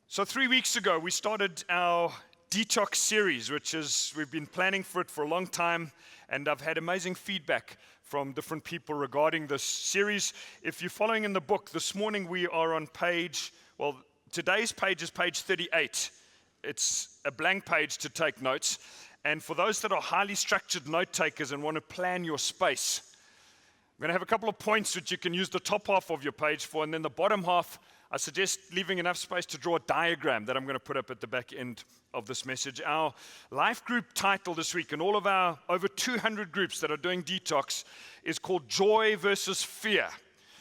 So 3 weeks ago, we started our Detox series, we've been planning for it for a long time, and I've had amazing feedback from different people regarding this series. If you're following in the book, this morning we are on today's page is page 38. It's a blank page to take notes. And for those that are highly structured note takers and want to plan your space, I'm going to have a couple of points which you can use the top half of your page for, and then the bottom half, I suggest leaving enough space to draw a diagram that I'm going to put up at the back end of this message. Our life group title this week, and all of our over 200 groups that are doing detox, is called Joy versus Fear.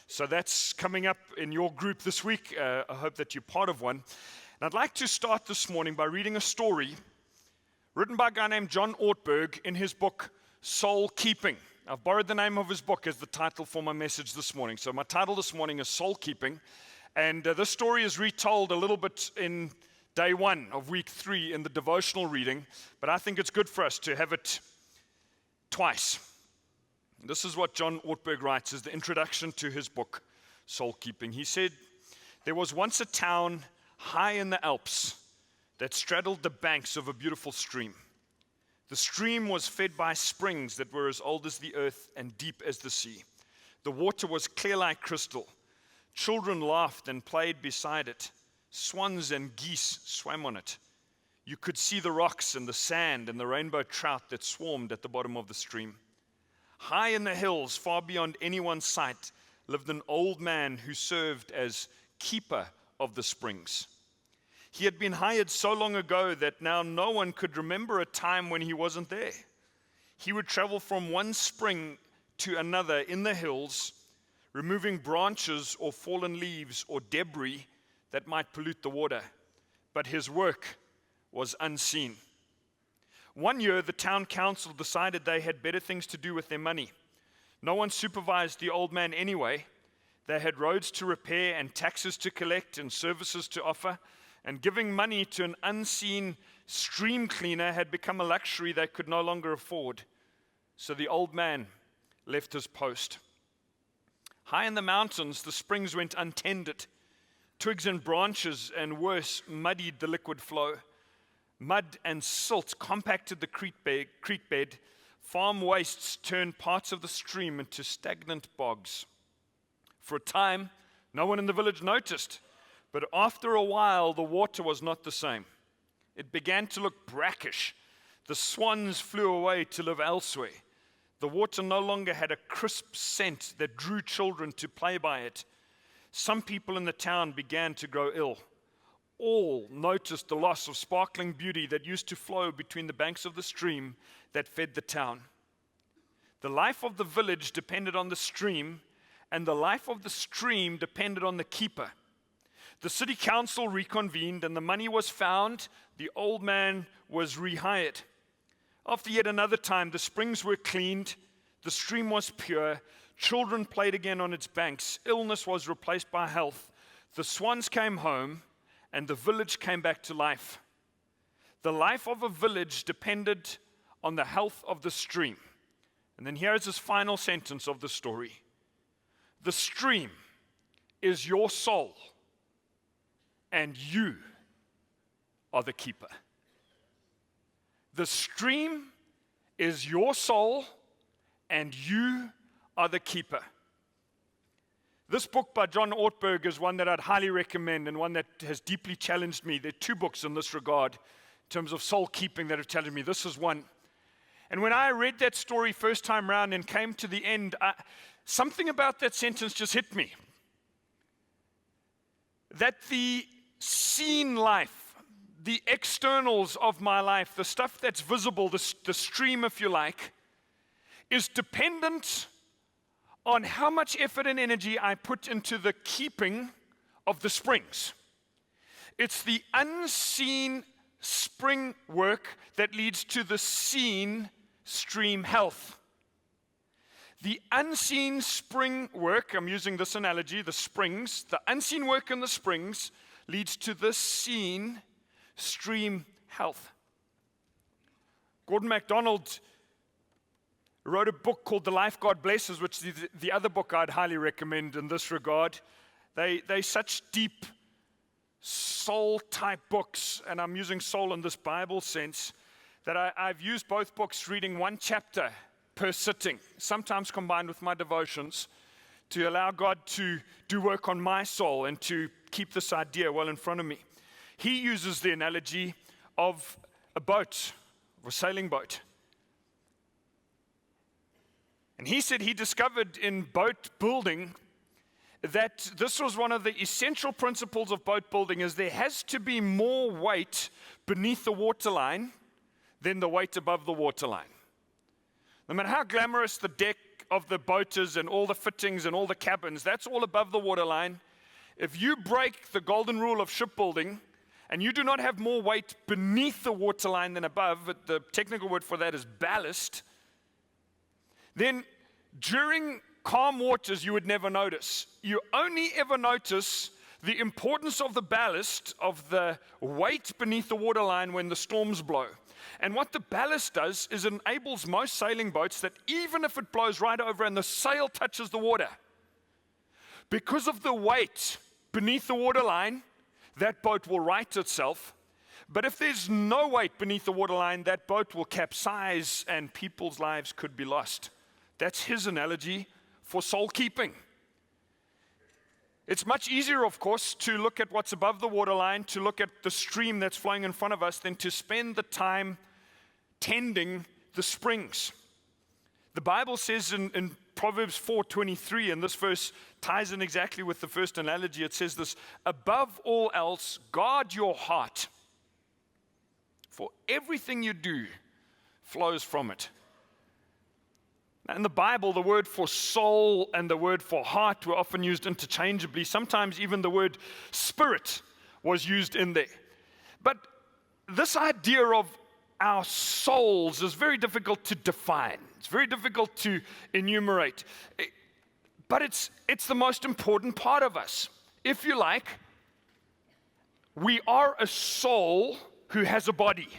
So that's coming up in your group this week. I hope that you're part of one. And I'd like to start this morning by reading a story written by a guy named John Ortberg in his book, Soul Keeping. I've borrowed the name of his book as the title for my message this morning. So my title this morning is Soul Keeping. And this story is retold a little bit in day 1 of week 3 in the devotional reading, but I think it's good for us to have it twice. This is what John Ortberg writes as the introduction to his book, Soul Keeping. He said, "There was once a town high in the Alps that straddled the banks of a beautiful stream. The stream was fed by springs that were as old as the earth and deep as the sea. The water was clear like crystal. Children laughed and played beside it. Swans and geese swam on it. You could see the rocks and the sand and the rainbow trout that swarmed at the bottom of the stream. High in the hills, far beyond anyone's sight, lived an old man who served as keeper of the springs. He had been hired so long ago that now no one could remember a time when he wasn't there. He would travel from one spring to another in the hills, removing branches or fallen leaves or debris that might pollute the water. But his work was unseen. One year, the town council decided they had better things to do with their money. No one supervised the old man anyway. They had roads to repair and taxes to collect and services to offer, and giving money to an unseen stream cleaner had become a luxury they could no longer afford. So the old man left his post. High in the mountains, the springs went untended. Twigs and branches, and worse, muddied the liquid flow. Mud and silt compacted the creek bed. Farm wastes turned parts of the stream into stagnant bogs. For a time, no one in the village noticed, but after a while, the water was not the same. It began to look brackish. The swans flew away to live elsewhere. The water no longer had a crisp scent that drew children to play by it. Some people in the town began to grow ill. All noticed the loss of sparkling beauty that used to flow between the banks of the stream that fed the town. The life of the village depended on the stream, and the life of the stream depended on the keeper. The city council reconvened, and the money was found. The old man was rehired. After yet another time, the springs were cleaned, the stream was pure, children played again on its banks, illness was replaced by health, the swans came home, and the village came back to life. The life of a village depended on the health of the stream. And then here is this final sentence of the story. The stream is your soul, and you are the keeper. The stream is your soul, and you are the keeper. This book by John Ortberg is one that I'd highly recommend and one that has deeply challenged me. There are 2 books in this regard in terms of soul keeping that have challenged me. This is one. And when I read that story first time around and came to the end, something about that sentence just hit me. That the seen life, the externals of my life, the stuff that's visible, the stream, if you like, is dependent on how much effort and energy I put into the keeping of the springs. It's the unseen spring work that leads to the seen stream health. The unseen spring work, I'm using this analogy, the springs, the unseen work in the springs leads to the seen stream health. Gordon MacDonald wrote a book called The Life God Blesses, which is the other book I'd highly recommend in this regard. They're such deep soul-type books, and I'm using soul in this Bible sense, that I've used both books reading one chapter per sitting, sometimes combined with my devotions, to allow God to do work on my soul and to keep this idea well in front of me. He uses the analogy of a boat, or a sailing boat. And he said he discovered in boat building that this was one of the essential principles of boat building, is there has to be more weight beneath the waterline than the weight above the waterline. No matter how glamorous the deck of the boat is and all the fittings and all the cabins, that's all above the waterline. If you break the golden rule of shipbuilding and you do not have more weight beneath the waterline than above, the technical word for that is ballast, then during calm waters you would never notice. You only ever notice the importance of the ballast, of the weight beneath the waterline when the storms blow. And what the ballast does is it enables most sailing boats that even if it blows right over and the sail touches the water, because of the weight beneath the waterline, that boat will right itself. But if there's no weight beneath the waterline, that boat will capsize and people's lives could be lost. That's his analogy for soul keeping. It's much easier, of course, to look at what's above the waterline, to look at the stream that's flowing in front of us, than to spend the time tending the springs. The Bible says in Proverbs 4:23, and this verse ties in exactly with the first analogy, it says this: above all else, guard your heart, for everything you do flows from it. In the Bible, the word for soul and the word for heart were often used interchangeably. Sometimes even the word spirit was used in there. But this idea of our souls is very difficult to define. It's very difficult to enumerate. But it's the most important part of us. If you like, we are a soul who has a body.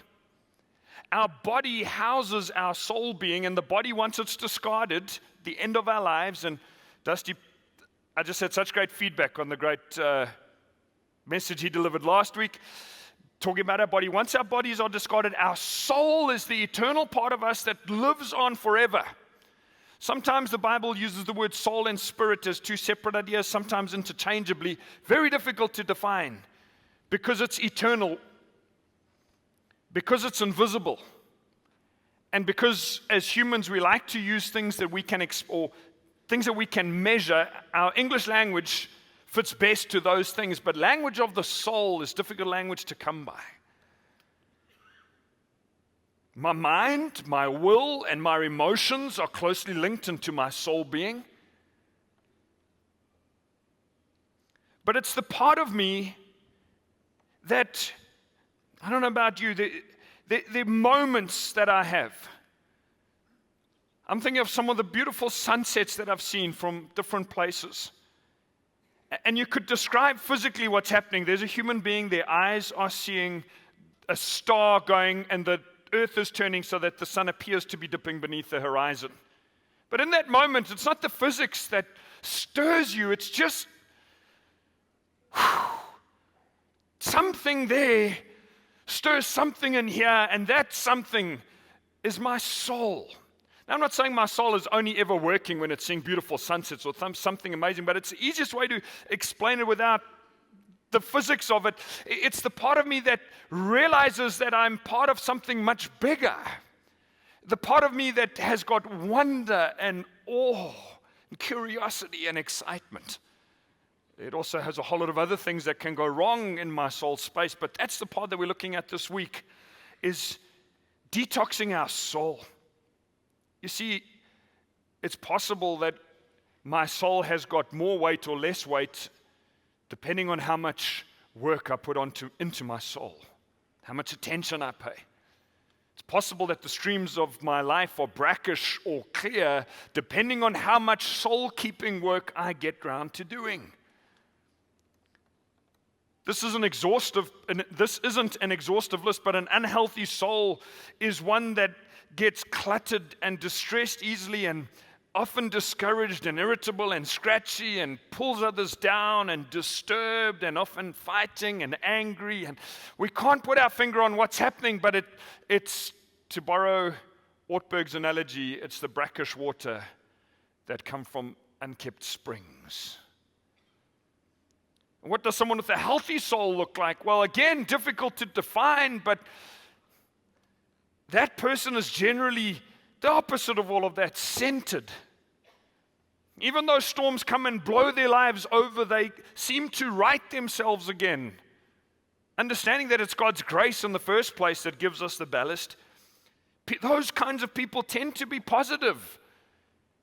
Our body houses our soul being, and the body, once it's discarded, the end of our lives. And Dusty, I just had such great feedback on the great message he delivered last week, talking about our body. Once our bodies are discarded, our soul is the eternal part of us that lives on forever. Sometimes the Bible uses the word soul and spirit as two separate ideas, sometimes interchangeably. Very difficult to define because it's eternal, because it's invisible, and because as humans we like to use things that we can or things that we can measure. Our English language fits best to those things, but language of the soul is difficult language to come by. My mind, my will, and my emotions are closely linked into my soul being. But it's the part of me that, I don't know about you, the moments that I have. I'm thinking of some of the beautiful sunsets that I've seen from different places. And you could describe physically what's happening. There's a human being, their eyes are seeing a star going, and the earth is turning so that the sun appears to be dipping beneath the horizon. But in that moment, it's not the physics that stirs you, it's just something there stirs something in here, and that something is my soul. Now, I'm not saying my soul is only ever working when it's seeing beautiful sunsets or something amazing, but it's the easiest way to explain it without the physics of it. It's the part of me that realizes that I'm part of something much bigger. The part of me that has got wonder and awe and curiosity and excitement. It also has a whole lot of other things that can go wrong in my soul space, but that's the part that we're looking at this week, is detoxing our soul. You see, it's possible that my soul has got more weight or less weight depending on how much work I put into my soul, how much attention I pay. It's possible that the streams of my life are brackish or clear depending on how much soul-keeping work I get round to doing. This isn't an exhaustive list, but an unhealthy soul is one that gets cluttered and distressed easily and often discouraged and irritable and scratchy and pulls others down and disturbed and often fighting and angry. And we can't put our finger on what's happening, but it's, to borrow Ortberg's analogy, it's the brackish water that come from unkept springs. What does someone with a healthy soul look like? Well, again, difficult to define, but that person is generally the opposite of all of that, centered. Even though storms come and blow their lives over, they seem to right themselves again. Understanding that it's God's grace in the first place that gives us the ballast. Those kinds of people tend to be positive.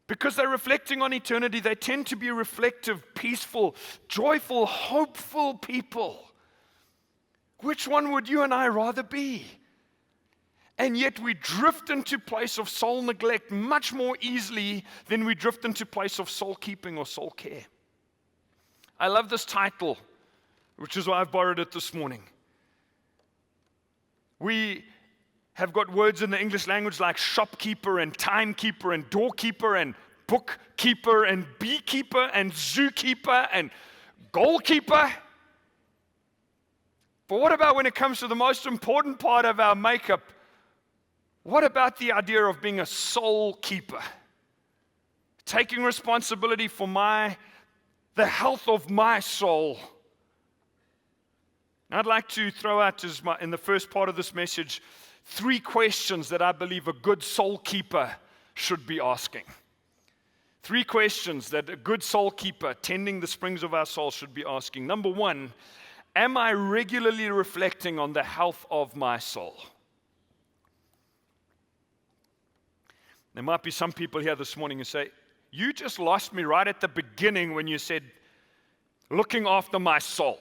Because they're reflecting on eternity, they tend to be reflective, peaceful, joyful, hopeful people. Which one would you and I rather be? And yet we drift into a place of soul neglect much more easily than we drift into a place of soul keeping or soul care. I love this title, which is why I've borrowed it this morning. We have got words in the English language like shopkeeper and timekeeper and doorkeeper and bookkeeper and beekeeper and zookeeper and goalkeeper. But what about when it comes to the most important part of our makeup? What about the idea of being a soul keeper? Taking responsibility for the health of my soul. And I'd like to throw out in the first part of this message 3 questions that I believe a good soul keeper should be asking. 3 questions that a good soul keeper tending the springs of our soul should be asking. Number 1, am I regularly reflecting on the health of my soul? There might be some people here this morning who say, you just lost me right at the beginning when you said, looking after my soul.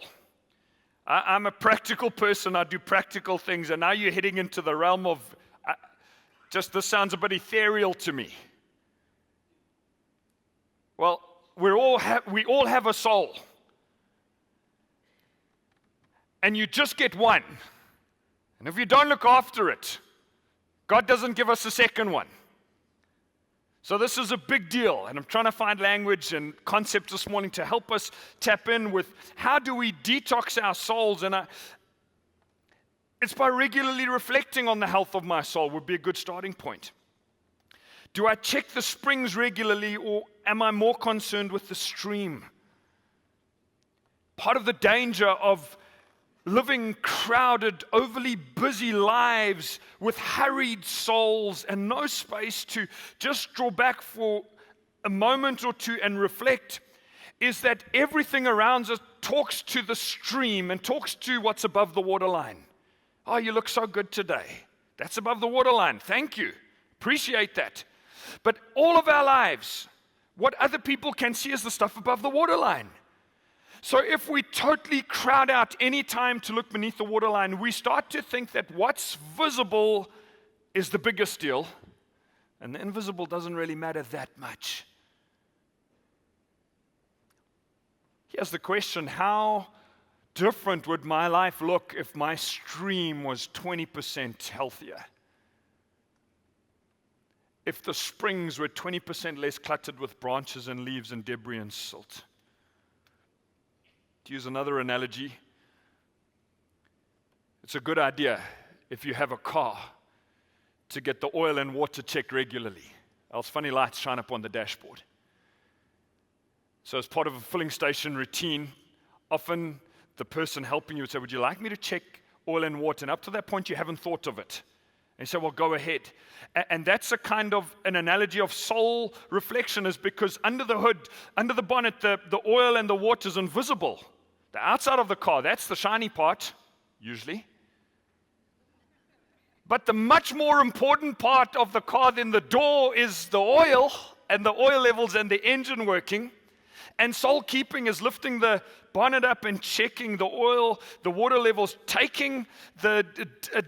I'm a practical person, I do practical things, and now you're heading into the realm of, this sounds a bit ethereal to me. Well, we all have a soul. And you just get one. And if you don't look after it, God doesn't give us a second one. So this is a big deal, and I'm trying to find language and concepts this morning to help us tap in with how do we detox our souls, and it's by regularly reflecting on the health of my soul would be a good starting point. Do I check the springs regularly, or am I more concerned with the stream? Part of the danger of living crowded, overly busy lives with hurried souls and no space to just draw back for a moment or two and reflect is that everything around us talks to the stream and talks to what's above the waterline. Oh, you look so good today. That's above the waterline. Thank you. Appreciate that. But all of our lives, what other people can see is the stuff above the waterline. So if we totally crowd out any time to look beneath the waterline, we start to think that what's visible is the biggest deal, and the invisible doesn't really matter that much. Here's the question: how different would my life look if my stream was 20% healthier? If the springs were 20% less cluttered with branches and leaves and debris and silt? To use another analogy, it's a good idea if you have a car to get the oil and water checked regularly, else funny lights shine up on the dashboard. So as part of a filling station routine, often the person helping you would say, would you like me to check oil and water? And up to that point, you haven't thought of it. And you say, well, go ahead. And that's a kind of an analogy of soul reflection, is because under the hood, under the bonnet, the oil and the water is invisible. The outside of the car, that's the shiny part, usually. But the much more important part of the car than the door is the oil and the oil levels and the engine working. And soul keeping is lifting the bonnet up and checking the oil, the water levels, taking a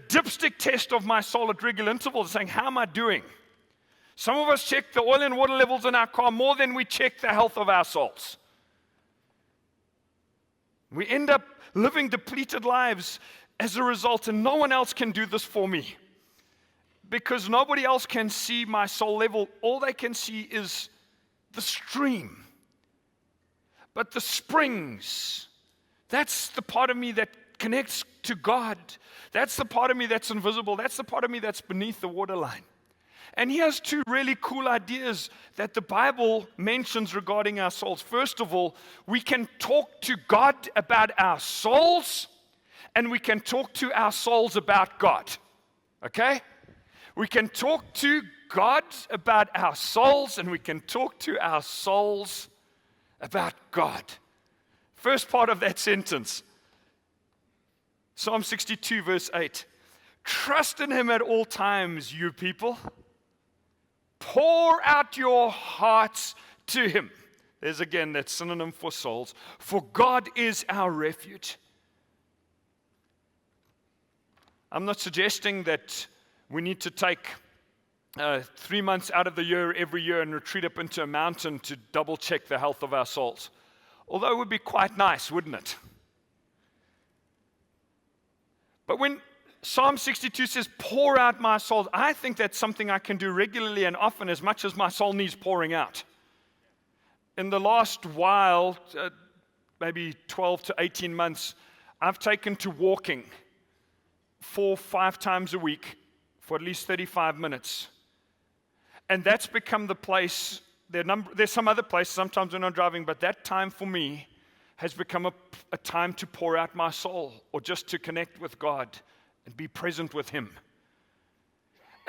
dipstick test of my soul at regular intervals, saying, how am I doing? Some of us check the oil and water levels in our car more than we check the health of our souls. We end up living depleted lives as a result, and no one else can do this for me. Because nobody else can see my soul level. All they can see is the stream. But the springs, that's the part of me that connects to God. That's the part of me that's invisible. That's the part of me that's beneath the waterline. And here's two really cool ideas that the Bible mentions regarding our souls. First of all, we can talk to God about our souls, and we can talk to our souls about God. Okay? We can talk to God about our souls, and we can talk to our souls about God. First part of that sentence, Psalm 62, verse 8. Trust in him at all times, you people. Pour out your hearts to him. There's again that synonym for souls. For God is our refuge. I'm not suggesting that we need to take 3 months out of the year every year and retreat up into a mountain to double check the health of our souls. Although it would be quite nice, wouldn't it? But when Psalm 62 says, pour out my soul, I think that's something I can do regularly and often as much as my soul needs pouring out. In the last while, maybe 12 to 18 months, I've taken to walking 4-5 times a week for at least 35 minutes. And that's become the place. There's some other places sometimes when I'm driving, but that time for me has become a time to pour out my soul or just to connect with God and be present with him.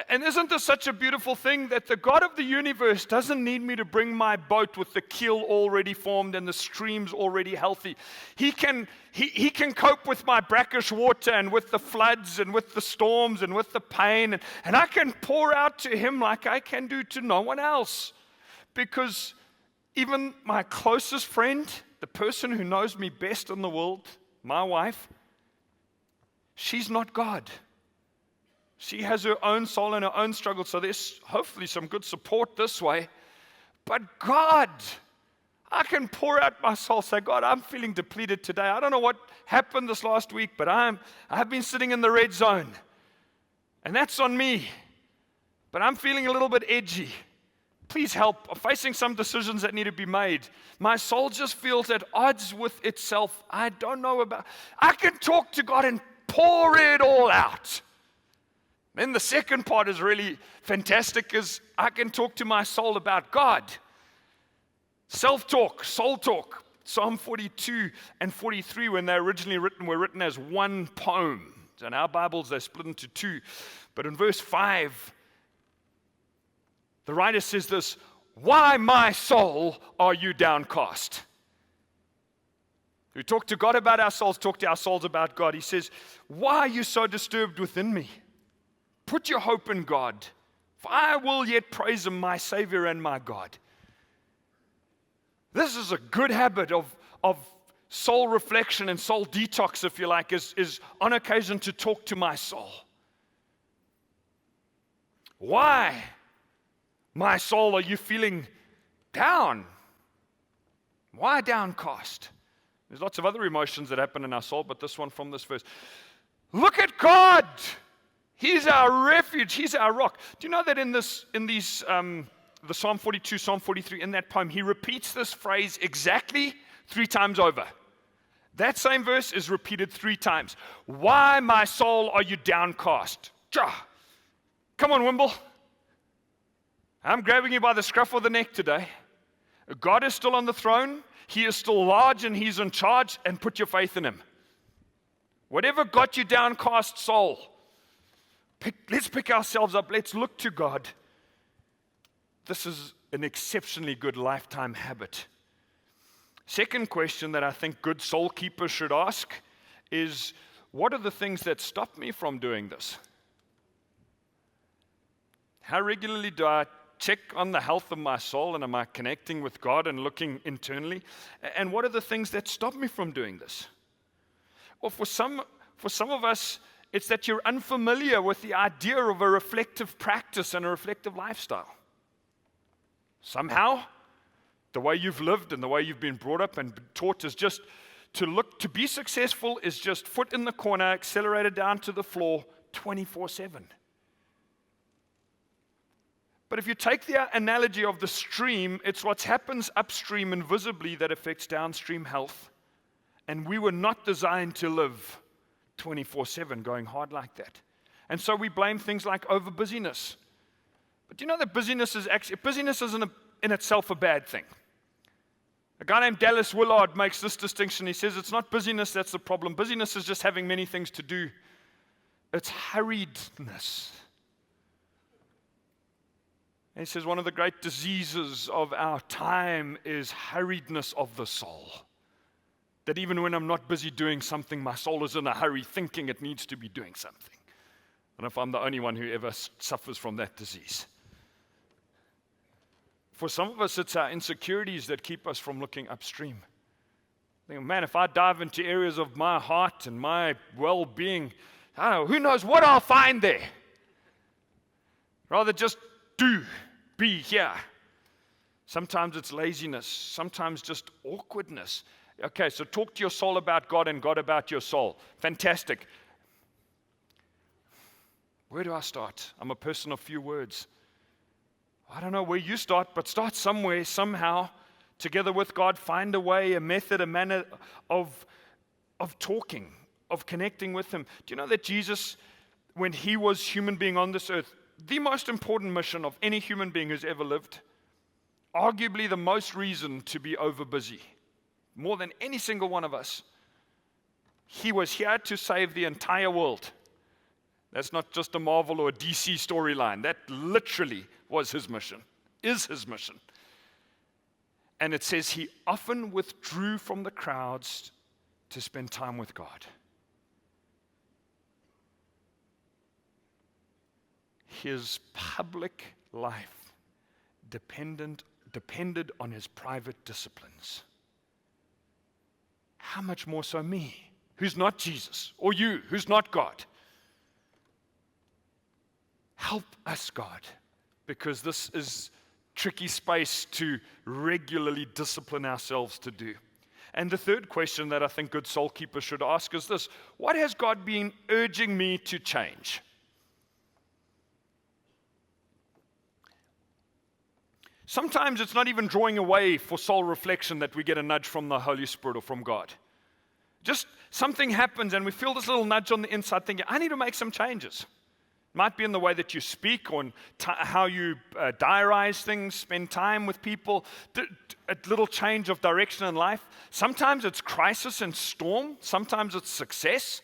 And isn't this such a beautiful thing that the God of the universe doesn't need me to bring my boat with the keel already formed and the streams already healthy. He can cope with my brackish water and with the floods and with the storms and with the pain. And I can pour out to him like I can do to no one else. Because even my closest friend, the person who knows me best in the world, my wife, she's not God. She has her own soul and her own struggle, so there's hopefully some good support this way. But God, I can pour out my soul, say, God, I'm feeling depleted today. I don't know what happened this last week, but I've been sitting in the red zone. And that's on me. But I'm feeling a little bit edgy. Please help. I'm facing some decisions that need to be made. My soul just feels at odds with itself. I don't know about. I can talk to God and pour it all out. Then the second part is really fantastic, is I can talk to my soul about God. Self-talk, soul talk. Psalm 42 and 43, when they're originally written, were written as one poem. So in our Bibles, they're split into two. But in verse 5, the writer says this, why, my soul, are you downcast? We talk to God about our souls, talk to our souls about God. He says, why are you so disturbed within me? Put your hope in God, for I will yet praise him, my Savior and my God. This is a good habit of soul reflection and soul detox, if you like, is on occasion to talk to my soul. Why, my soul, are you feeling down? Why downcast? There's lots of other emotions that happen in our soul, but this one from this verse. Look at God. He's our refuge. He's our rock. Do you know that in the Psalm 42, Psalm 43, in that poem, he repeats this phrase exactly 3 times over. That same verse is repeated 3 times. Why, my soul, are you downcast? Come on, Wimble. I'm grabbing you by the scruff of the neck today. God is still on the throne. He is still large and he's in charge, and put your faith in him. Whatever got you downcast, soul, let's pick ourselves up. Let's look to God. This is an exceptionally good lifetime habit. Second question that I think good soul keepers should ask is, what are the things that stop me from doing this? How regularly do I check on the health of my soul, and am I connecting with God and looking internally? And what are the things that stop me from doing this? Well, for some of us, it's that you're unfamiliar with the idea of a reflective practice and a reflective lifestyle. Somehow, the way you've lived and the way you've been brought up and taught is just to be successful is just foot in the corner, accelerated down to the floor 24/7. But if you take the analogy of the stream, it's what happens upstream invisibly that affects downstream health. And we were not designed to live 24/7 going hard like that. And so we blame things like over busyness. But do you know that busyness isn't in itself a bad thing? A guy named Dallas Willard makes this distinction. He says it's not busyness that's the problem. Busyness is just having many things to do. It's hurriedness. And he says one of the great diseases of our time is hurriedness of the soul. That even when I'm not busy doing something, my soul is in a hurry thinking it needs to be doing something. I don't know if I'm the only one who ever suffers from that disease. For some of us, it's our insecurities that keep us from looking upstream. Man, if I dive into areas of my heart and my well-being, I don't know, who knows what I'll find there? Rather just be here. Sometimes it's laziness, sometimes just awkwardness. Okay, so talk to your soul about God and God about your soul. Fantastic. Where do I start? I'm a person of few words. I don't know where you start, but start somewhere, somehow, together with God. Find a way, a method, a manner of talking, of connecting with Him. Do you know that Jesus, when He was human being on this earth, the most important mission of any human being who's ever lived, arguably the most reason to be over busy, more than any single one of us. He was here to save the entire world. That's not just a Marvel or a DC storyline. That literally was His mission, is His mission. And it says He often withdrew from the crowds to spend time with God. His public life depended on His private disciplines. How much more so me, who's not Jesus, or you, who's not God? Help us, God, because this is tricky space to regularly discipline ourselves to do. And the third question that I think good soul keepers should ask is this: what has God been urging me to change? Sometimes it's not even drawing away for soul reflection that we get a nudge from the Holy Spirit or from God. Just something happens and we feel this little nudge on the inside thinking, I need to make some changes. It might be in the way that you speak or how you diarize things, spend time with people, a little change of direction in life. Sometimes it's crisis and storm. Sometimes it's success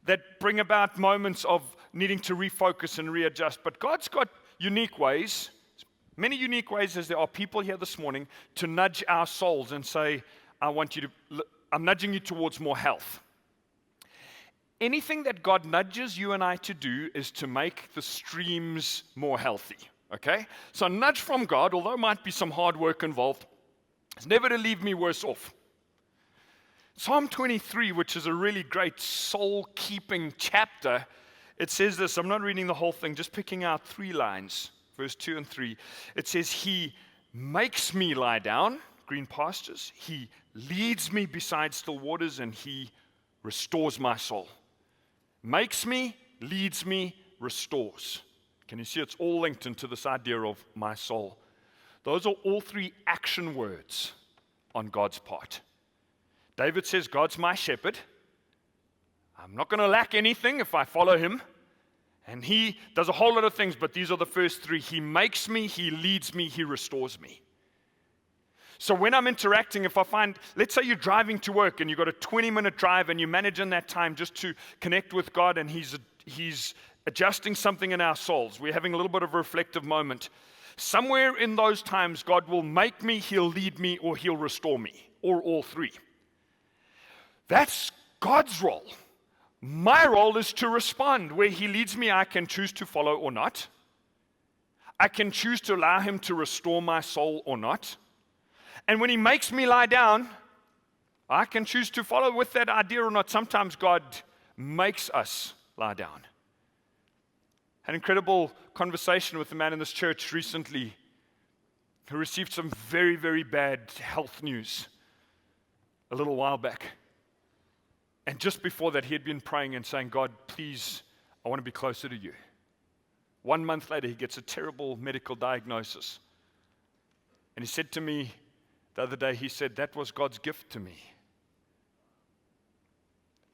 that bring about moments of needing to refocus and readjust. But God's got unique ways, many unique ways as there are people here this morning, to nudge our souls and say, I'm nudging you towards more health. Anything that God nudges you and I to do is to make the streams more healthy, okay? So a nudge from God, although there might be some hard work involved, is never to leave me worse off. Psalm 23, which is a really great soul-keeping chapter, it says this. I'm not reading the whole thing, just picking out 3 lines, verse 2 and 3. It says, He makes me lie down, green pastures. He leads me beside still waters, and He restores my soul. Makes me, leads me, restores. Can you see it's all linked into this idea of my soul? Those are all 3 action words on God's part. David says, God's my shepherd. I'm not going to lack anything if I follow Him. And He does a whole lot of things, but these are the first 3. He makes me, He leads me, He restores me. So when I'm interacting, if I find, let's say you're driving to work and you've got a 20-minute drive and you manage in that time just to connect with God, and He's adjusting something in our souls. We're having a little bit of a reflective moment. Somewhere in those times, God will make me, He'll lead me, or He'll restore me, or all 3. That's God's role. My role is to respond. Where He leads me, I can choose to follow or not. I can choose to allow Him to restore my soul or not. And when He makes me lie down, I can choose to follow with that idea or not. Sometimes God makes us lie down. Had an incredible conversation with a man in this church recently who received some very, very bad health news a little while back. And just before that, he had been praying and saying, God, please, I want to be closer to You. 1 month later, he gets a terrible medical diagnosis. And he said to me the other day, he said, that was God's gift to me.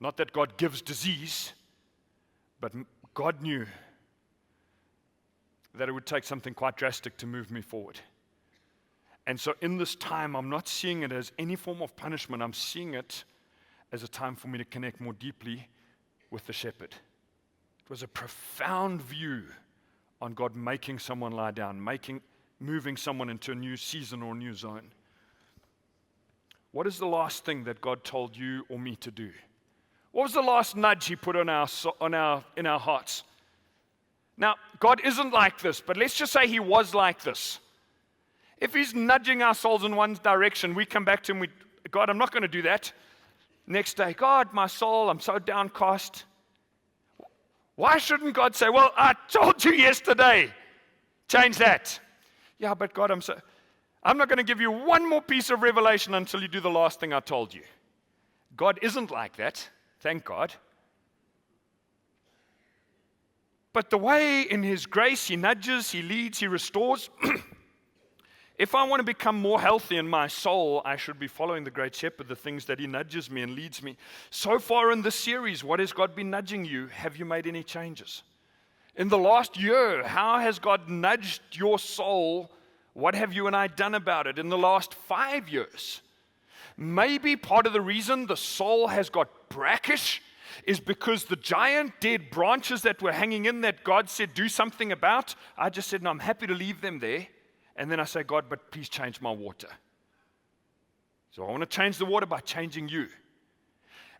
Not that God gives disease, but God knew that it would take something quite drastic to move me forward. And so in this time, I'm not seeing it as any form of punishment. I'm seeing it as a time for me to connect more deeply with the shepherd. It was a profound view on God making someone lie down, moving someone into a new season or a new zone. What is the last thing that God told you or me to do? What was the last nudge he put in our hearts? Now, God isn't like this, but let's just say he was like this. If he's nudging our souls in one direction, we come back to him, God, I'm not going to do that. Next day, God, my soul, I'm so downcast. Why shouldn't God say, well, I told you yesterday, change that. Yeah, but God, I'm not going to give you one more piece of revelation until you do the last thing I told you. God isn't like that, thank God. But the way in his grace, he nudges, he leads, he restores. If I want to become more healthy in my soul, I should be following the great shepherd, the things that he nudges me and leads me. So far in this series, what has God been nudging you? Have you made any changes? In the last year, how has God nudged your soul? What have you and I done about it in the last 5 years? Maybe part of the reason the soul has got brackish is because the giant dead branches that were hanging in that God said do something about, I just said, no, I'm happy to leave them there. And then I say, God, but please change my water. So I want to change the water by changing you.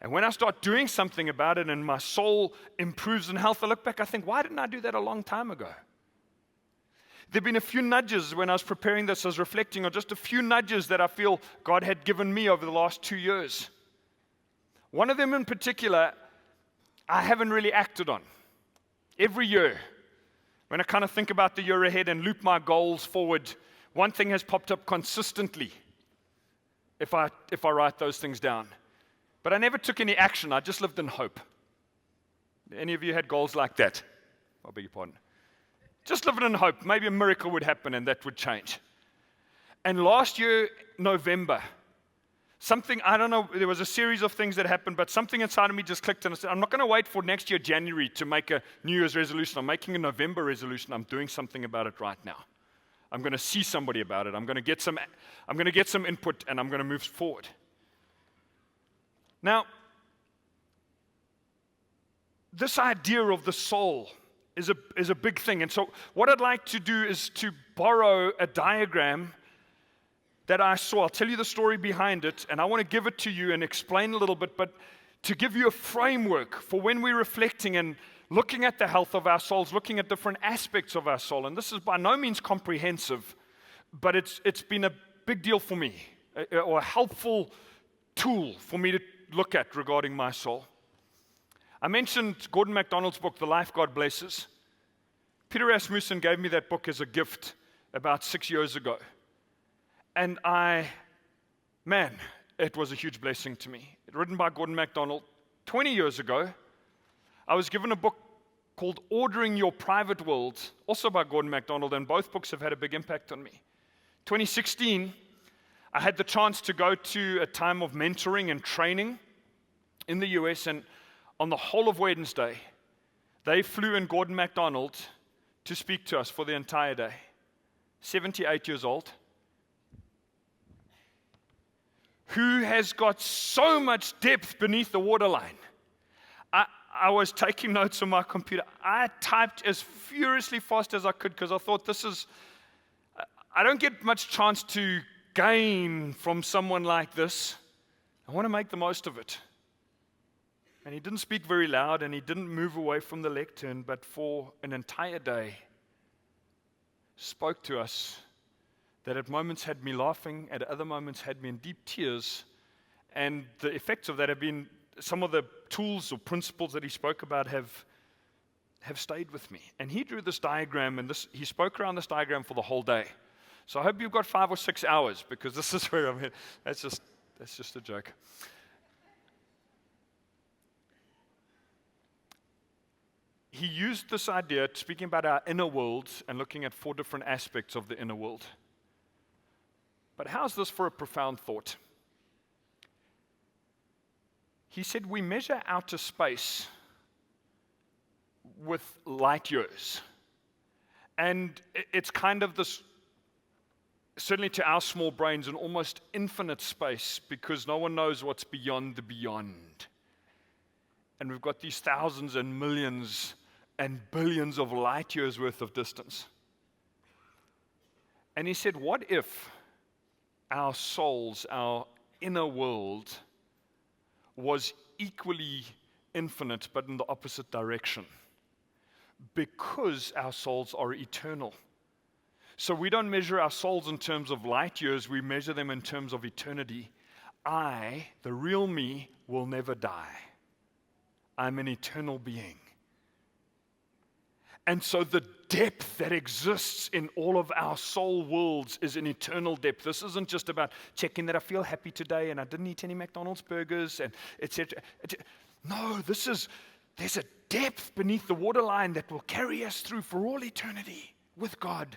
And when I start doing something about it and my soul improves in health, I look back, I think, why didn't I do that a long time ago? There have been a few nudges when I was preparing this, I was reflecting on just a few nudges that I feel God had given me over the last 2 years. One of them in particular, I haven't really acted on. Every year, when I kind of think about the year ahead and loop my goals forward, one thing has popped up consistently if I write those things down. But I never took any action. I just lived in hope. Any of you had goals like that? I beg your pardon. Just living in hope. Maybe a miracle would happen and that would change. And last year, November, something, I don't know, there was a series of things that happened, but something inside of me just clicked and I said, I'm not going to wait for next year, January, to make a New Year's resolution. I'm making a November resolution. I'm doing something about it right now. I'm going to see somebody about it. I'm going to get some input and I'm going to move forward. Now, this idea of the soul is a big thing. And so what I'd like to do is to borrow a diagram that I saw. I'll tell you the story behind it, and I want to give it to you and explain a little bit, but to give you a framework for when we're reflecting and looking at the health of our souls, looking at different aspects of our soul. And this is by no means comprehensive, but it's been a big deal for me, or a helpful tool for me to look at regarding my soul. I mentioned Gordon MacDonald's book, The Life God Blesses. Peter Rasmussen gave me that book as a gift about 6 years ago. And it was a huge blessing to me. Written by Gordon MacDonald. 20 years ago, I was given a book called Ordering Your Private World, also by Gordon MacDonald, and both books have had a big impact on me. 2016, I had the chance to go to a time of mentoring and training in the US, and on the whole of Wednesday, they flew in Gordon MacDonald to speak to us for the entire day. 78 years old. Who has got so much depth beneath the waterline. I was taking notes on my computer. I typed as furiously fast as I could because I thought I don't get much chance to gain from someone like this. I want to make the most of it. And he didn't speak very loud and he didn't move away from the lectern, but for an entire day spoke to us that at moments had me laughing, at other moments had me in deep tears. And the effects of that have been, some of the tools or principles that he spoke about have stayed with me. And he drew this diagram, and he spoke around this diagram for the whole day. So I hope you've got 5 or 6 hours, because this is where I'm headed. That's just a joke. he used this idea, speaking about our inner world and looking at 4 different aspects of the inner world. But how's this for a profound thought? He said we measure outer space with light years. And it's kind of this, certainly to our small brains, an almost infinite space because no one knows what's beyond the beyond. And we've got these thousands and millions and billions of light years worth of distance. And he said, what if our souls, our inner world, was equally infinite but in the opposite direction? Because our souls are eternal. So we don't measure our souls in terms of light years, we measure them in terms of eternity. I, the real me, will never die. I'm an eternal being. And so the depth that exists in all of our soul worlds is an eternal depth. This isn't just about checking that I feel happy today and I didn't eat any McDonald's burgers and etc. No, there's a depth beneath the waterline that will carry us through for all eternity with God.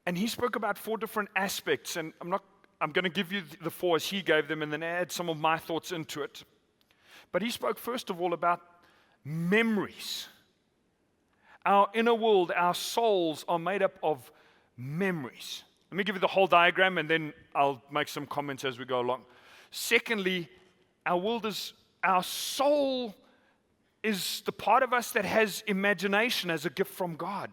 And he spoke about 4 different aspects, and I'm going to give you the 4 as he gave them and then add some of my thoughts into it. But he spoke first of all about memories. Our inner world, our souls are made up of memories. Let me give you the whole diagram and then I'll make some comments as we go along. Secondly, our soul is the part of us that has imagination as a gift from God.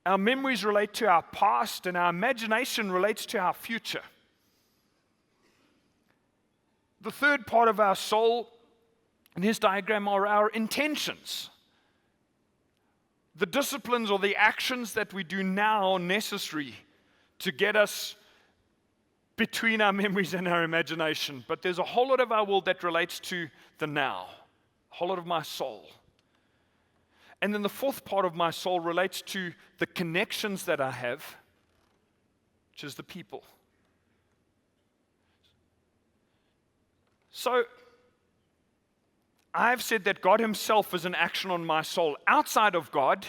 Our memories relate to our past and our imagination relates to our future. The third part of our soul in his diagram are our intentions. The disciplines or the actions that we do now are necessary to get us between our memories and our imagination. But there's a whole lot of our world that relates to the now, a whole lot of my soul. And then the fourth part of my soul relates to the connections that I have, which is the people. So, I've said that God himself is an action on my soul. Outside of God,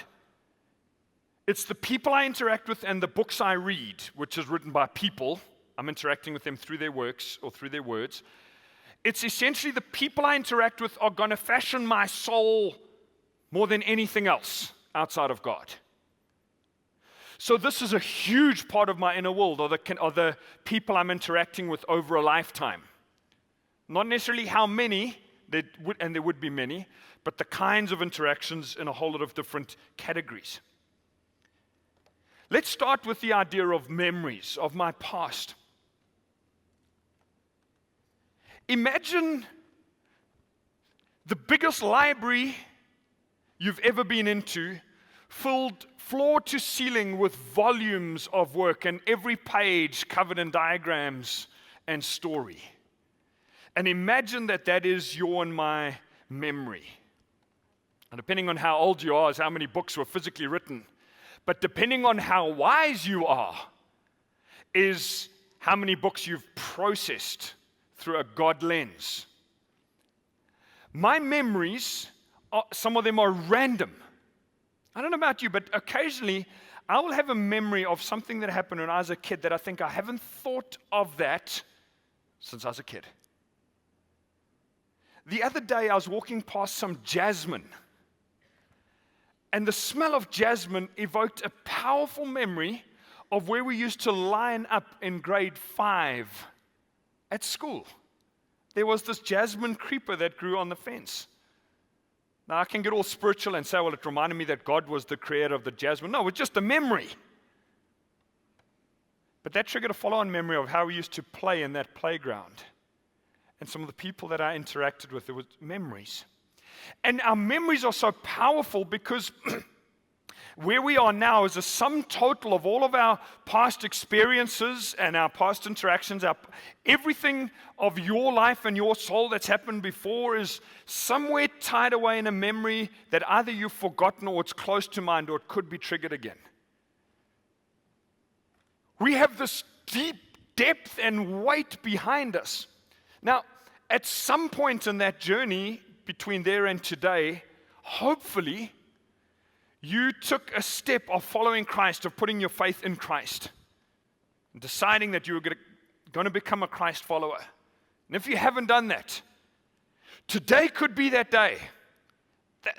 it's the people I interact with and the books I read, which is written by people. I'm interacting with them through their works or through their words. It's essentially the people I interact with are going to fashion my soul more than anything else outside of God. So this is a huge part of my inner world, or the people I'm interacting with over a lifetime. Not necessarily how many, and there would be many, but the kinds of interactions in a whole lot of different categories. Let's start with the idea of memories of my past. Imagine the biggest library you've ever been into, filled floor to ceiling with volumes of work and every page covered in diagrams and story. And imagine that is your and my memory. And depending on how old you are is how many books were physically written. But depending on how wise you are is how many books you've processed through a God lens. My memories, some of them are random. I don't know about you, but occasionally I will have a memory of something that happened when I was a kid that I think I haven't thought of that since I was a kid. The other day, I was walking past some jasmine, and the smell of jasmine evoked a powerful memory of where we used to line up in grade 5 at school. There was this jasmine creeper that grew on the fence. Now, I can get all spiritual and say, well, it reminded me that God was the creator of the jasmine. No, it's just a memory. But that triggered a follow-on memory of how we used to play in that playground. And some of the people that I interacted with, there were memories. And our memories are so powerful because where we are now is a sum total of all of our past experiences and our past interactions. Everything of your life and your soul that's happened before is somewhere tied away in a memory that either you've forgotten or it's close to mind or it could be triggered again. We have this deep depth and weight behind us. Now, at some point in that journey, between there and today, hopefully, you took a step of following Christ, of putting your faith in Christ, and deciding that you were going to become a Christ follower. And if you haven't done that, today could be that day.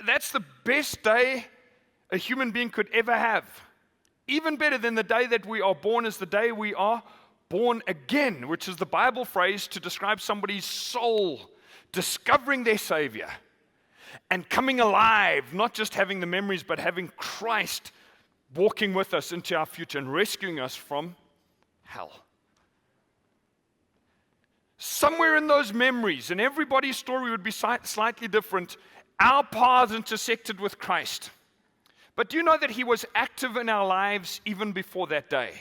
That's the best day a human being could ever have. Even better than the day that we are born is the day we are born again, which is the Bible phrase to describe somebody's soul discovering their Savior and coming alive, not just having the memories, but having Christ walking with us into our future and rescuing us from hell. Somewhere in those memories, and everybody's story would be slightly different, our paths intersected with Christ. But do you know that He was active in our lives even before that day?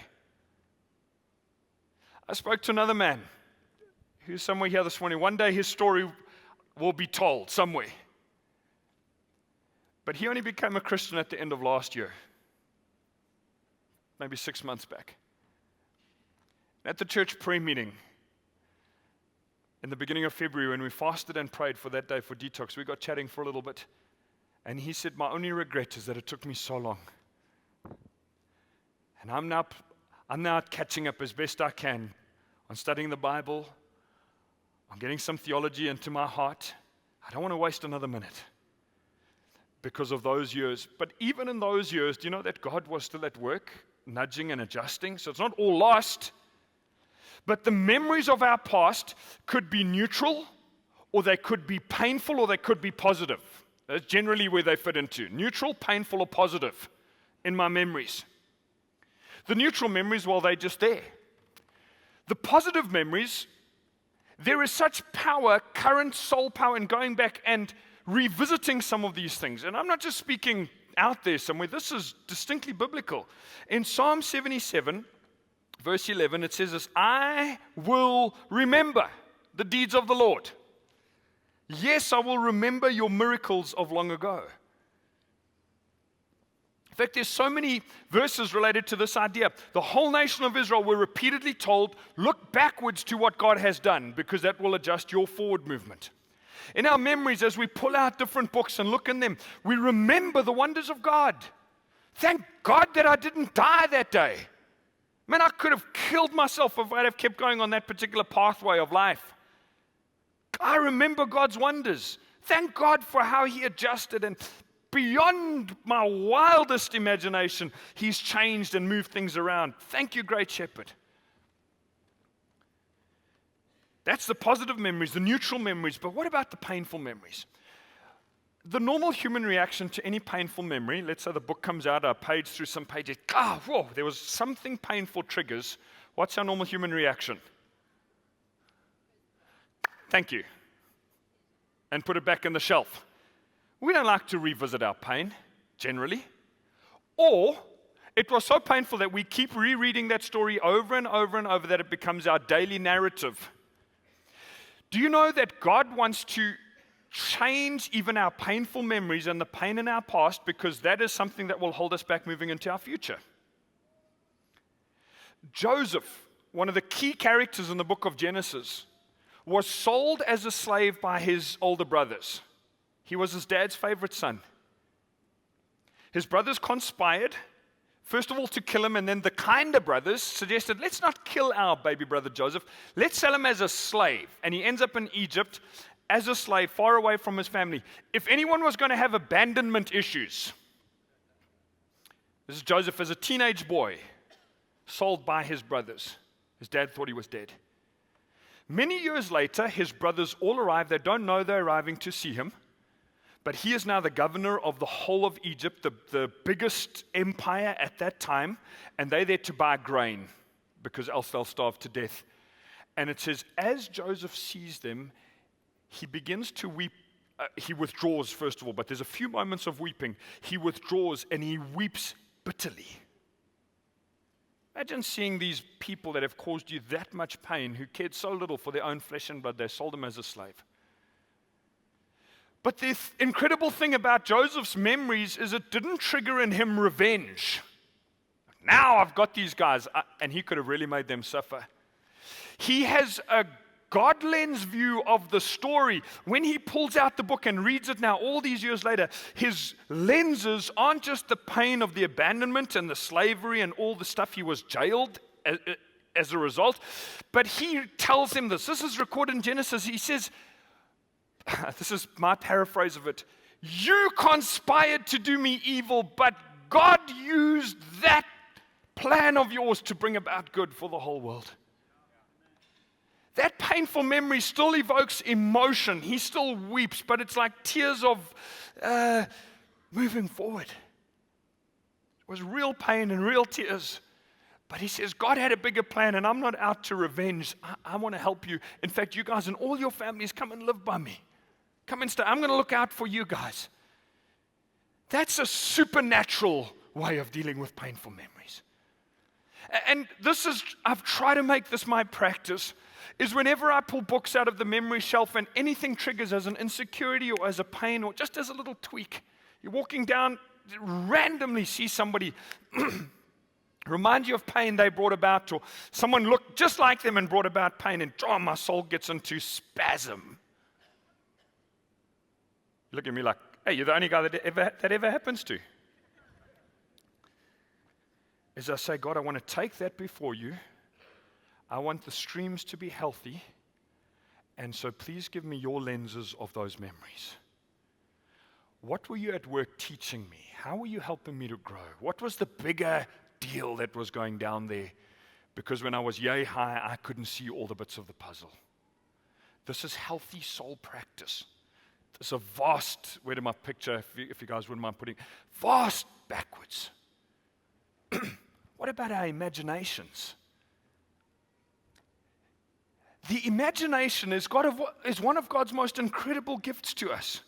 I spoke to another man who's somewhere here this morning. One day his story will be told somewhere. But he only became a Christian at the end of last year, maybe 6 months back. At the church prayer meeting in the beginning of February, when we fasted and prayed for that day for Detox, we got chatting for a little bit. And he said, my only regret is that it took me so long. And I'm now catching up as best I can on studying the Bible, on getting some theology into my heart. I don't want to waste another minute because of those years. But even in those years, do you know that God was still at work, nudging and adjusting? So it's not all lost. But the memories of our past could be neutral, or they could be painful, or they could be positive. That's generally where they fit into. Neutral, painful, or positive in my memories. The neutral memories, well, they're just there. The positive memories, there is such power, current soul power in going back and revisiting some of these things. And I'm not just speaking out there somewhere. This is distinctly biblical. In Psalm 77, verse 11, it says this, I will remember the deeds of the Lord. Yes, I will remember your miracles of long ago. In fact, there's so many verses related to this idea. The whole nation of Israel were repeatedly told, look backwards to what God has done, because that will adjust your forward movement. In our memories, as we pull out different books and look in them, we remember the wonders of God. Thank God that I didn't die that day. Man, I could have killed myself if I'd have kept going on that particular pathway of life. I remember God's wonders. Thank God for how He adjusted, and beyond my wildest imagination, He's changed and moved things around. Thank you, Great Shepherd. That's the positive memories, the neutral memories. But what about the painful memories? The normal human reaction to any painful memory, let's say the book comes out, I page through some pages, whoa, there was something painful triggers. What's our normal human reaction? Thank you. And put it back in the shelf. We don't like to revisit our pain, generally. Or it was so painful that we keep rereading that story over and over and over that it becomes our daily narrative. Do you know that God wants to change even our painful memories and the pain in our past, because that is something that will hold us back moving into our future? Joseph, one of the key characters in the book of Genesis, was sold as a slave by his older brothers. He was his dad's favorite son. His brothers conspired, first of all, to kill him, and then the kinder brothers suggested, let's not kill our baby brother Joseph, let's sell him as a slave. And he ends up in Egypt as a slave, far away from his family. If anyone was going to have abandonment issues, this is Joseph as a teenage boy, sold by his brothers. His dad thought he was dead. Many years later, his brothers all arrive. They don't know they're arriving to see him, but he is now the governor of the whole of Egypt, the biggest empire at that time, and they're there to buy grain, because else they'll starve to death. And it says, as Joseph sees them, he begins to weep. He withdraws, first of all, but there's a few moments of weeping. He withdraws, and he weeps bitterly. Imagine seeing these people that have caused you that much pain, who cared so little for their own flesh and blood, they sold him as a slave. But the incredible thing about Joseph's memories is it didn't trigger in him revenge. Now I've got these guys, and he could have really made them suffer. He has a God-lens view of the story, when he pulls out the book and reads it now, all these years later, his lenses aren't just the pain of the abandonment and the slavery and all the stuff he was jailed as a result, but he tells him this. This is recorded in Genesis. He says, this is my paraphrase of it, you conspired to do me evil, but God used that plan of yours to bring about good for the whole world. That painful memory still evokes emotion. He still weeps, but it's like tears of moving forward. It was real pain and real tears. But he says, God had a bigger plan, and I'm not out to revenge. I want to help you. In fact, you guys and all your families, come and live by me. Come and stay. I'm going to look out for you guys. That's a supernatural way of dealing with painful memories. And this is, I've tried to make this my practice, is whenever I pull books out of the memory shelf and anything triggers as an insecurity or as a pain or just as a little tweak, you're walking down, randomly see somebody remind you of pain they brought about, or someone looked just like them and brought about pain, and my soul gets into spasm. You look at me like, hey, you're the only guy that ever happens to. As I say, God, I want to take that before you. I want the streams to be healthy, and so please give me your lenses of those memories. What were you at work teaching me? How were you helping me to grow? What was the bigger deal that was going down there? Because when I was yay high, I couldn't see all the bits of the puzzle. This is healthy soul practice. There's a vast, where did my picture, if you guys wouldn't mind putting, vast backwards. What about our imaginations? The imagination is one of God's most incredible gifts to us.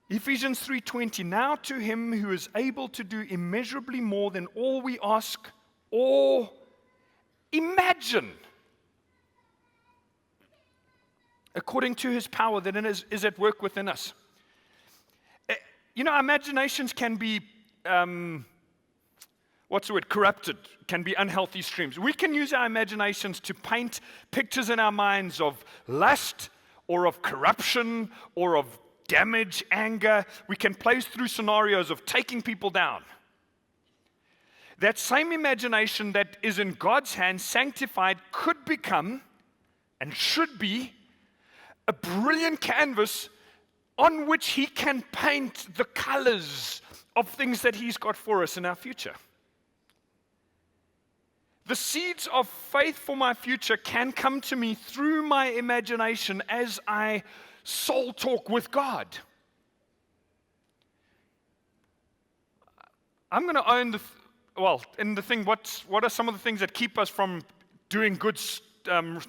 Ephesians 3:20, now to him who is able to do immeasurably more than all we ask or imagine, according to his power that is at work within us. You know, our imaginations can be, corrupted, can be unhealthy streams. We can use our imaginations to paint pictures in our minds of lust or of corruption or of damage, anger. We can place through scenarios of taking people down. That same imagination that is in God's hands, sanctified, could become and should be a brilliant canvas on which he can paint the colors of things that he's got for us in our future. The seeds of faith for my future can come to me through my imagination as I soul talk with God. I'm going to own in the thing, what are some of the things that keep us from doing good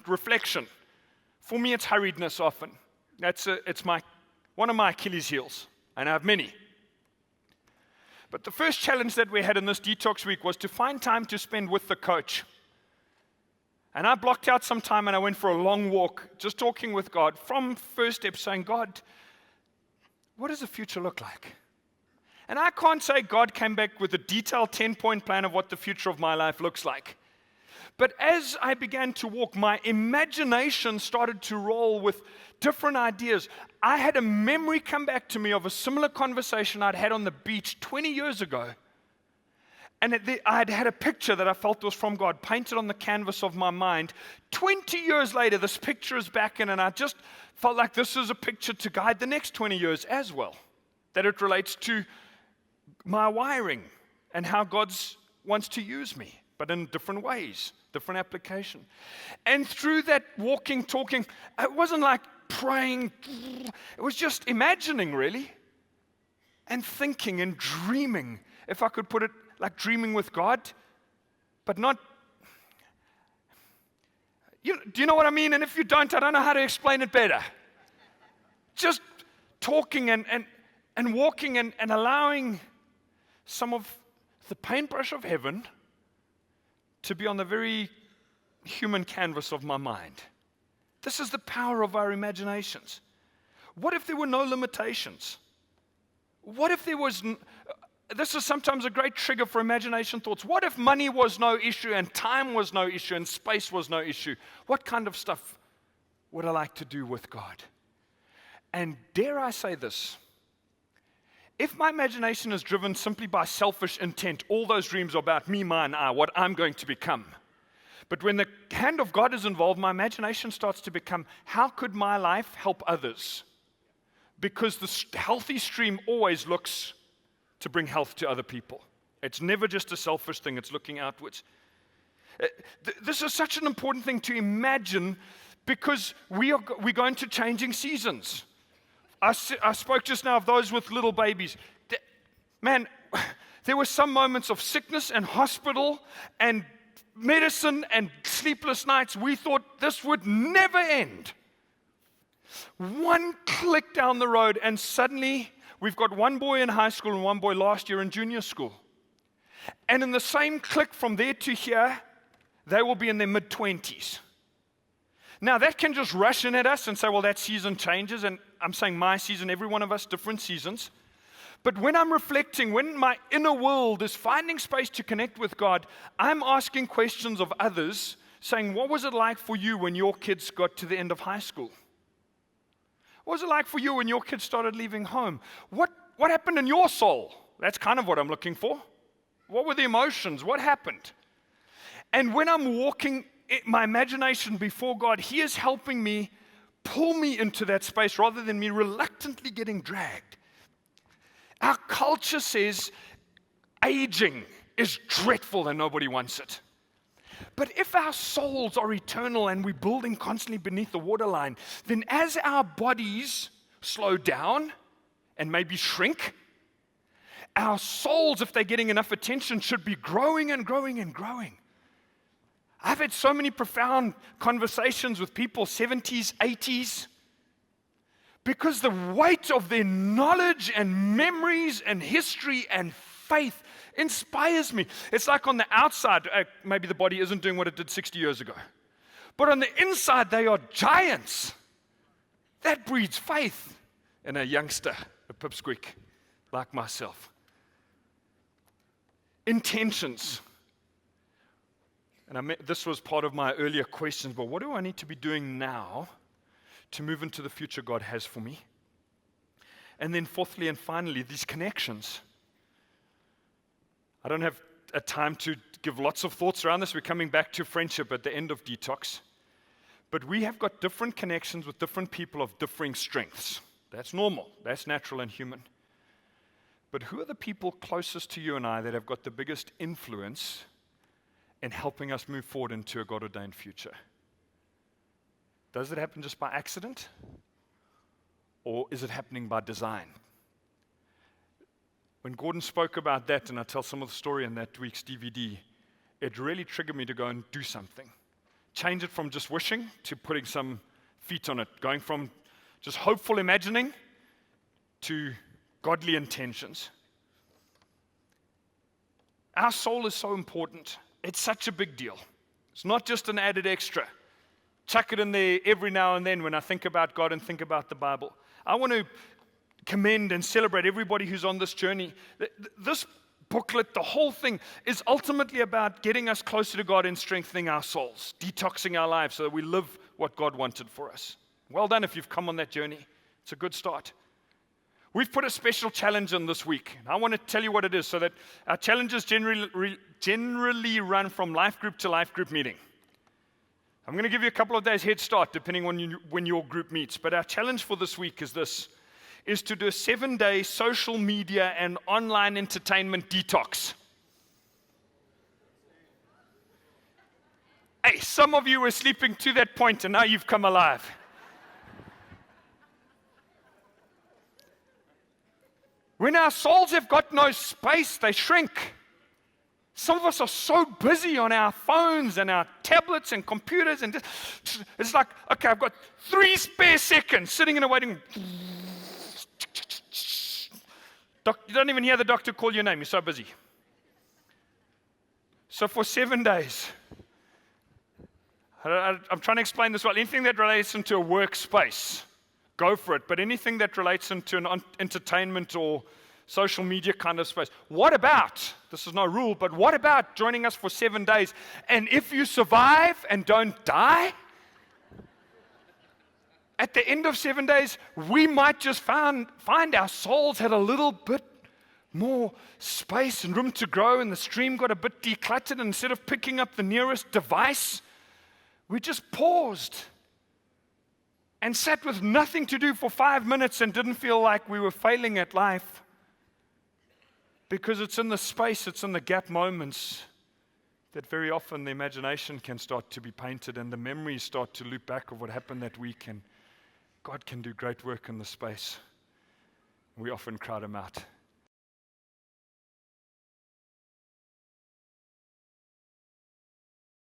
reflection? For me, it's hurriedness often. It's one of my Achilles heels, and I have many. But the first challenge that we had in this detox week was to find time to spend with the coach. And I blocked out some time and I went for a long walk, just talking with God from first step, saying, God, what does the future look like? And I can't say God came back with a detailed 10-point plan of what the future of my life looks like. But as I began to walk, my imagination started to roll with different ideas. I had a memory come back to me of a similar conversation I'd had on the beach 20 years ago. And I'd had a picture that I felt was from God painted on the canvas of my mind. 20 years later, this picture is back in, and I just felt like this is a picture to guide the next 20 years as well. That it relates to my wiring and how God wants to use me, but in different ways, different application. And through that walking, talking, it wasn't like praying. It was just imagining, really, and thinking and dreaming, if I could put it like dreaming with God, but not, do you know what I mean? And if you don't, I don't know how to explain it better. Just talking and walking and allowing some of the paintbrush of heaven to be on the very human canvas of my mind. This is the power of our imaginations. What if there were no limitations? What if there was this is sometimes a great trigger for imagination thoughts. What if money was no issue and time was no issue and space was no issue? What kind of stuff would I like to do with God? And dare I say this, if my imagination is driven simply by selfish intent, all those dreams are about me, mine, I, what I'm going to become. But when the hand of God is involved, my imagination starts to become, how could my life help others? Because the healthy stream always looks to bring health to other people. It's never just a selfish thing, it's looking outwards. This is such an important thing to imagine because we go into changing seasons. I spoke just now of those with little babies. Man, there were some moments of sickness and hospital and medicine and sleepless nights. We thought this would never end. One click down the road and suddenly we've got one boy in high school and one boy last year in junior school. And in the same click from there to here, they will be in their mid-20s. Now, that can just rush in at us and say, well, that season changes. And I'm saying my season, every one of us, different seasons. But when I'm reflecting, when my inner world is finding space to connect with God, I'm asking questions of others, saying, what was it like for you when your kids got to the end of high school? What was it like for you when your kids started leaving home? What happened in your soul? That's kind of what I'm looking for. What were the emotions? What happened? And when I'm walking my imagination before God, He is helping me pull me into that space rather than me reluctantly getting dragged. Our culture says aging is dreadful and nobody wants it. But if our souls are eternal and we're building constantly beneath the waterline, then as our bodies slow down and maybe shrink, our souls, if they're getting enough attention, should be growing and growing and growing. I've had so many profound conversations with people, 70s, 80s, because the weight of their knowledge and memories and history and faith inspires me. It's like on the outside, maybe the body isn't doing what it did 60 years ago. But on the inside, they are giants. That breeds faith in a youngster, a pipsqueak like myself. Intentions. And this was part of my earlier questions, but what do I need to be doing now to move into the future God has for me? And then fourthly and finally, these connections. I don't have a time to give lots of thoughts around this. We're coming back to friendship at the end of Detox. But we have got different connections with different people of differing strengths. That's normal. That's natural and human. But who are the people closest to you and I that have got the biggest influence in helping us move forward into a God-ordained future? Does it happen just by accident? Or is it happening by design? When Gordon spoke about that, and I tell some of the story in that week's DVD, it really triggered me to go and do something. Change it from just wishing to putting some feet on it, going from just hopeful imagining to godly intentions. Our soul is so important. It's such a big deal. It's not just an added extra. Chuck it in there every now and then when I think about God and think about the Bible. I want to commend and celebrate everybody who's on this journey. This booklet, the whole thing, is ultimately about getting us closer to God and strengthening our souls, detoxing our lives so that we live what God wanted for us. Well done if you've come on that journey. It's a good start. We've put a special challenge in this week. I want to tell you what it is so that our challenges generally run from life group to life group meeting. I'm going to give you a couple of days head start depending on when your group meets. But our challenge for this week is to do a 7-day social media and online entertainment detox. Hey, some of you were sleeping to that point and now you've come alive. When our souls have got no space, they shrink. Some of us are so busy on our phones and our tablets and computers, and it's like, okay, I've got 3 spare seconds sitting in a waiting room. You don't even hear the doctor call your name, you're so busy. So for 7 days, I'm trying to explain this well. Anything that relates into a workspace, go for it. But anything that relates into an entertainment or social media kind of space. What about, this is no rule, but what about joining us for 7 days? And if you survive and don't die, at the end of 7 days, we might just find our souls had a little bit more space and room to grow, and the stream got a bit decluttered, and instead of picking up the nearest device, we just paused and sat with nothing to do for 5 minutes and didn't feel like we were failing at life. Because it's in the space, it's in the gap moments that very often the imagination can start to be painted and the memories start to loop back of what happened that week, and God can do great work in the space. We often crowd Him out.